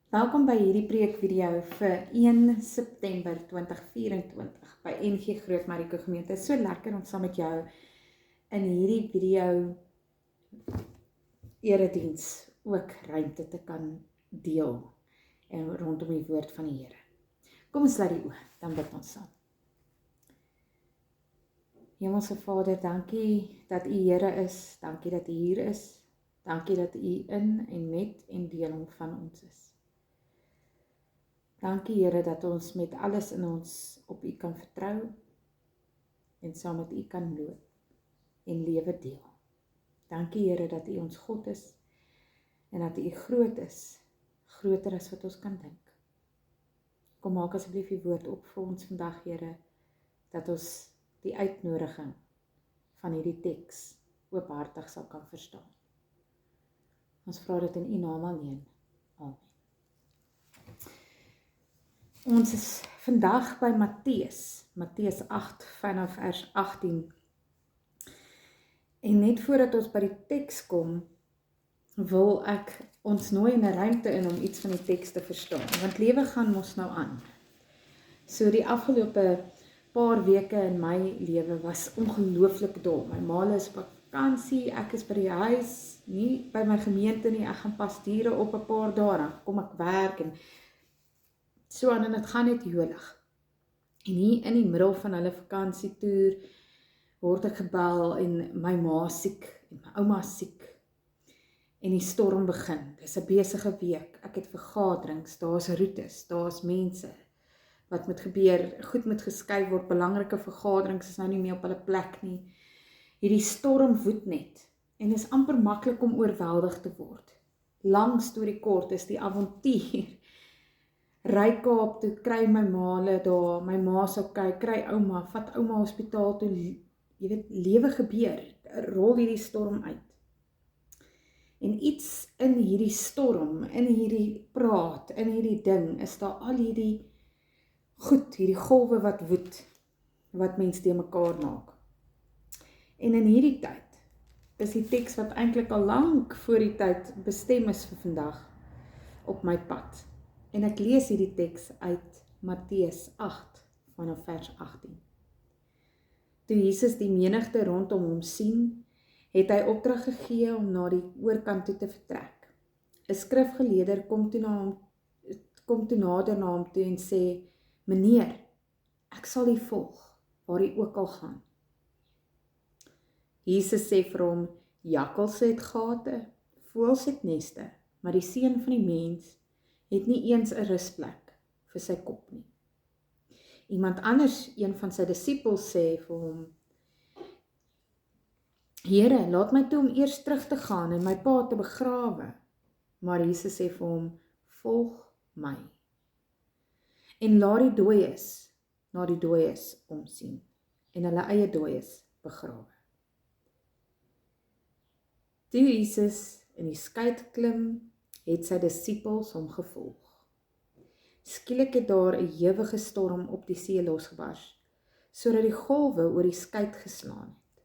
Welkom by hierdie preekvideo vir 1 September 2024 by NG Groot Mariko Gemeente. Dit is so lekker om saam met jou in hierdie video erediens ook ruimte te kan deel en rondom die woord van die Here. Kom ons sluit die oë, dan bid ons saam. Hemelse Vader, dankie dat U Here is, dankie dat U hier is, dankie dat U in en met en deel van ons is. Dankie Here dat ons met alles in ons op U kan vertrou en saam met U kan loop en lewe deel. Dankie Here dat U ons God is en dat U groot is, groter as wat ons kan dink. Kom maak asseblief U woord op vir ons vandag Here, dat ons die uitnodiging van hierdie teks oophartig sal kan verstaan. Ons vra dit in U naam alleen. Amen. Ons is vandag by Matteus 8 vanaf vers 18. En net voordat ons by die teks kom, wil ek ons nooi in 'n ruimte in om iets van die teks te verstaan, want lewe gaan mos nou aan. So die afgelope paar weke in my lewe was ongelooflik dol. My ma is op vakansie, ek is by die huis, nie by my gemeente nie, ek gaan pastoere op 'n paar dae, dan kom ek werk en so aan en dit gaan net jolig. En hier in die middel van hulle vakansietoer word ek gebel en my ma siek en my ouma siek. En die storm begin. Dis 'n besige week. Ek het vergaderings, daar's roetes, daar's mense wat moet gebeur, goed moet geskuif word, belangrike vergaderings is nou nie meer op hulle plek nie. Hierdie storm woed net en is amper maklik om oorweldig te word. Lang storie kort is die avontuur. Ry Kaap toe, kry my maale daar, my ma sou kry ouma, vat ouma hospitaal toe, jy weet, lewe gebeur, rol hierdie storm uit. En iets in hierdie storm, in hierdie praat, in hierdie ding, is daar al hierdie goed, hierdie golwe wat woed, wat mens te mekaar maak. En in hierdie tyd, is die teks wat eintlik al lank voor die tyd bestem is vir vandag, op my pad. En ek lees hierdie teks uit Matteus 8 vanaf vers 18. Toe Jesus die menigte rondom hom sien, het hy opdrag gegee om na die oorkant toe te vertrek. 'n Skrifgeleerder kom toe nader na hom toe en sê: "Meneer, ek sal U volg, waar U ook al gaan." Jesus sê vir hom: "Jakkals het gate, voëls het neste, maar die seun van die mens het nie eens 'n rusplek vir sy kop nie." Iemand anders, een van sy disippels, sê vir hom: "Here, laat my toe om eers terug te gaan en my pa te begrawe." Maar Jesus sê vir hom: "Volg my. En laat die dooies na die dooies omsien en hulle eie dooies begrawe." Toe Jesus in die skei klim, het sy disippels hom gevolg. Skielik het daar 'n ewige storm op die see losgebars, sodat die golwe oor die skei geslaan het.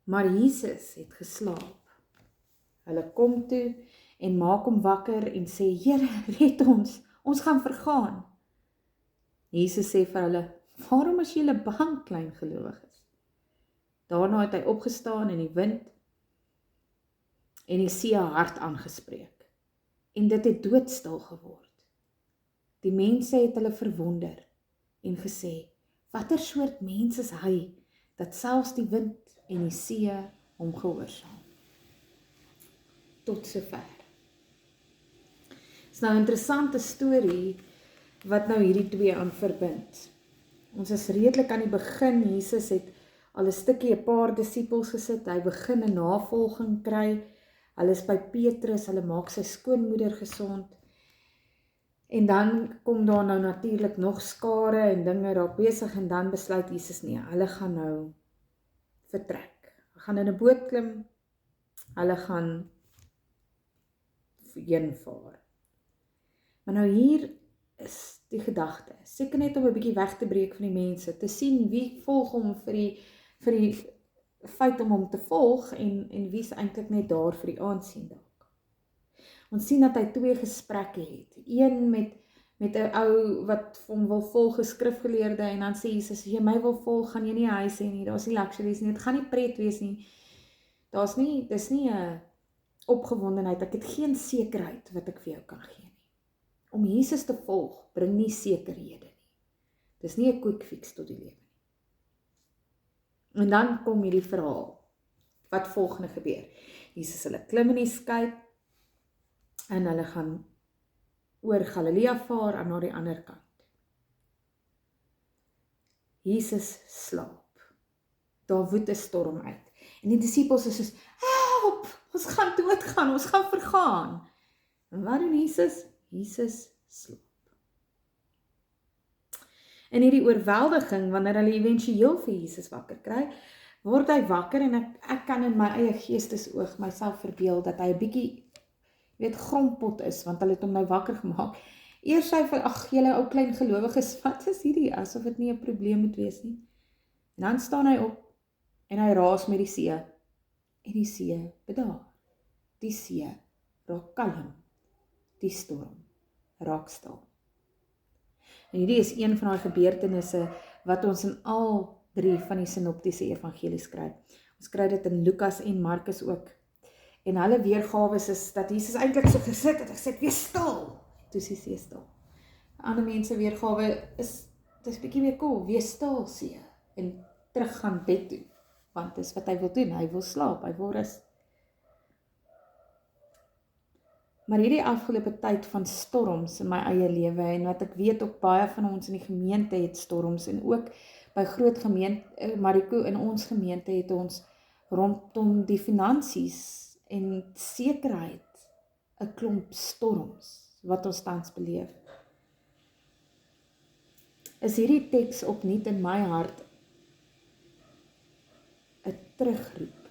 Maar Jesus het geslaap. Hulle kom toe en maak hom wakker en sê: "Here, red ons, ons gaan vergaan." Jesus sê vir hulle: "Waarom is julle bang, klein gelowiges?" Daarna het hy opgestaan en die wind en die see hard aangespreek, en dit het doodstil geword. Die mense het hulle verwonder en gesê: "Watter soort mens is hy, dat selfs die wind en die see hom gehoorsaam?" Tot sover. Dit is nou 'n interessante storie wat nou hierdie twee aan verbind. Ons is redelik aan die begin. Jesus het al 'n paar disippels gesit, hy begin 'n navolging kry. Hulle is by Petrus, hulle maak sy skoonmoeder gesond. En dan kom daar nou natuurlik nog skare en dinge raak besig en dan besluit Jesus nee, hulle gaan nou vertrek. Hulle gaan in 'n boot klim, hulle gaan heenvaar. Maar nou hier is die gedagte, seker net om 'n bietjie weg te breek van die mense, te sien wie volg hom vir die feit om hom te volg en wie is eintlik net daar vir die aansien dalk. Ons sien dat hy 2 gesprekke het. Een met 'n ou wat hom wil volg, 'n skrifgeleerde, en dan sê Jesus, as jy my wil volg, gaan jy nie 'n huis hê nie, daar's nie luxuries nie, dit gaan nie pret wees nie. Dis nie 'n opgewondenheid, ek het geen sekerheid wat ek vir jou kan gee nie. Om Jesus te volg, bring nie sekerhede nie. Dis nie 'n quick fix tot die lewe nie. En dan kom hierdie verhaal, wat volgende gebeur. Jesus, hulle klim in die skip, en hulle gaan oor Galilea vaar en na die ander kant. Jesus slaap. Daar woed 'n storm uit. En die disippels is soos, help, ons gaan doodgaan, ons gaan vergaan. En wat doen Jesus? Jesus slaap. In hierdie oorweldiging, wanneer hulle éventueel vir Jesus wakker kry, word hy wakker en ek kan in my eie geestesoog myself verbeel dat hy 'n bietjie grompot is, want hulle het hom nou wakker gemaak. Eers hy van, ag, julle ou klein gelowiges, wat is hierdie, asof dit nie 'n probleem moet wees nie. En dan staan hy op, en hy raas met die see, en die see bedaar. Die see raak kalm, die storm raak stil. En hierdie is een van daai gebeurtenisse wat ons in al 3 van die sinoptiese evangelies kry. Ons kry dit in Lukas en Markus ook. En hulle weergawe is dat Jesus eintlik so gesit het, hy sê, wees stil, toe is die see stil. Ander mense weergawe is, dit is bietjie meer cool, wees stil, see, en terug gaan bed toe, want dis wat hy wil doen, hy wil slaap, hy wil rus. Maar hierdie afgelope tyd van storms in my eie lewe, en wat ek weet ook baie van ons in die gemeente het storms, en ook by groot gemeente, Mariko, in ons gemeente het ons rondom die finansies en sekerheid 'n klomp storms wat ons tans beleef. Is hierdie teks opnuut in my hart 'n terugroep,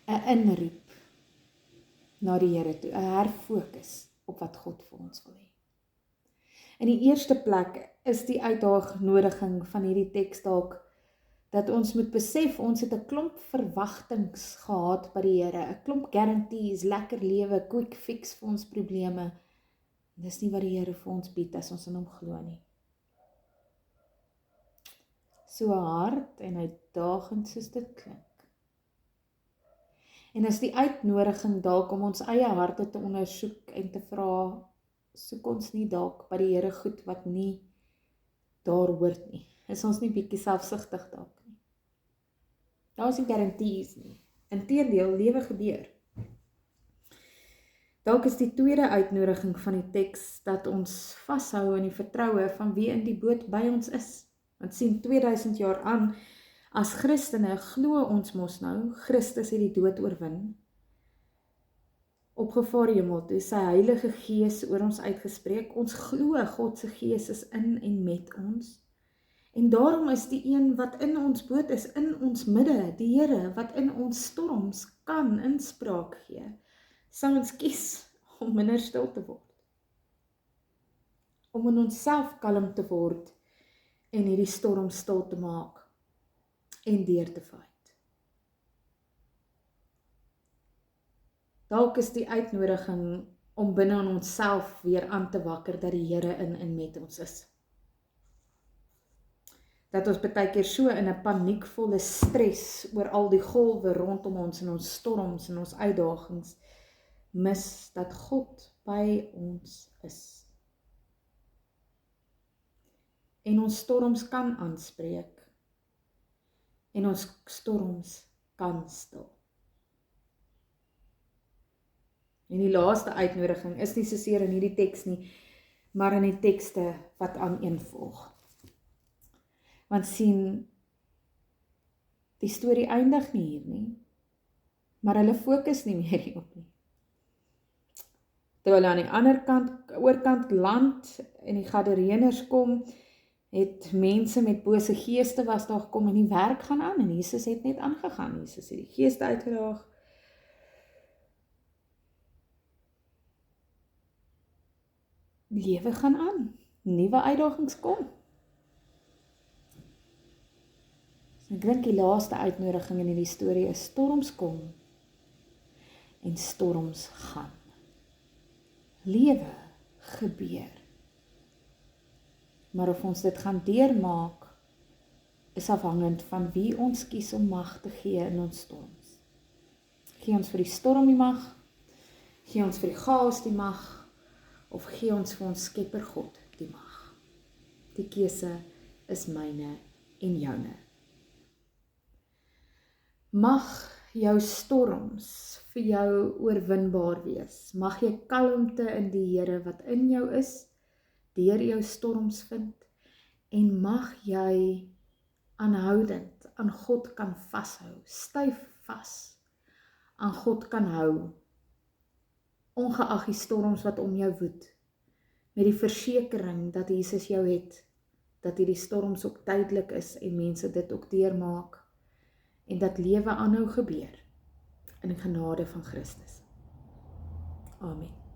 'n inroep na die Here toe, 'n herfokus op wat God vir ons wil hê. In die eerste plek is die uitnodiging van hierdie teks dalk dat ons moet besef, ons het 'n klomp verwagtings gehad by die Here, 'n klomp guarantees, lekker lewe, quick fix vir ons probleme. Dis nie wat die Here vir ons bied as ons in hom glo nie. So hard en uitdagend soos dit klink. En is die uitnodiging dalk om ons eie harte te ondersoek en te vra, soek ons nie dalk by die Here goed wat nie daar hoort nie? Is ons nie bietjie selfsugtig dalk nie? Daar is nie garanties nie. Inteendeel, lewe gebeur. Dalk is die tweede uitnodiging van die teks dat ons vashou in die vertroue van wie in die boot by ons is. Want sien, 2000 jaar aan, as Christene glo ons mos nou, Christus het die dood oorwin. Opgevaar hemel toe, sy Heilige Gees oor ons uitgespreek, ons glo God se Gees is in en met ons. En daarom is die een wat in ons boot is, in ons midde, die Here wat in ons storms kan inspraak gee, sal ons kies om minder stil te word. Om in onsself kalm te word en hierdie storm stil te maak en deur te fight. Dalk is die uitnodiging om binne in onsself weer aan te wakker dat die Here in en met ons is. Dat ons baie keer so in 'n paniekvolle stres oor al die golwe rondom ons en ons storms en ons uitdagings mis dat God by ons is. En ons storms kan aanspreek. En ons storms kan stil. En die laaste uitnodiging is nie soseer in hierdie teks nie, maar in die tekste wat aaneenvolg. Want sien, die storie eindig nie hier nie, maar hulle fokus nie meer hierop nie. Terwyl hulle aan die ander kant, oorkant land en die Gadareners kom, het mense met bose geeste was daar gekom en die werk gaan aan en Jesus het net aangegaan. Jesus het die geeste uitgedaag. Lewe gaan aan, nuwe uitdagings kom. Ek dink die laaste uitnodiging in hierdie storie is storms kom en storms gaan. lewe gebeur. Maar of ons dit gaan deurmaak, is afhangend van wie ons kies om mag te gee in ons storms. Gee ons vir die storm die mag, gee ons vir die chaos die mag, of gee ons vir ons Skepper God die mag. Die keuse is myne en joune. Mag jou storms vir jou oorwinbaar wees. Mag jy kalmte in die Here wat in jou is, deur jou storms vind, en mag jy aanhoudend aan God kan vashou, styf vas aan God kan hou, ongeag die storms wat om jou woed, met die versekering dat Jesus jou het, dat hierdie storms ook tydelik is en mense dit ook deurmaak, en dat lewe aanhou gebeur in genade van Christus. Amen.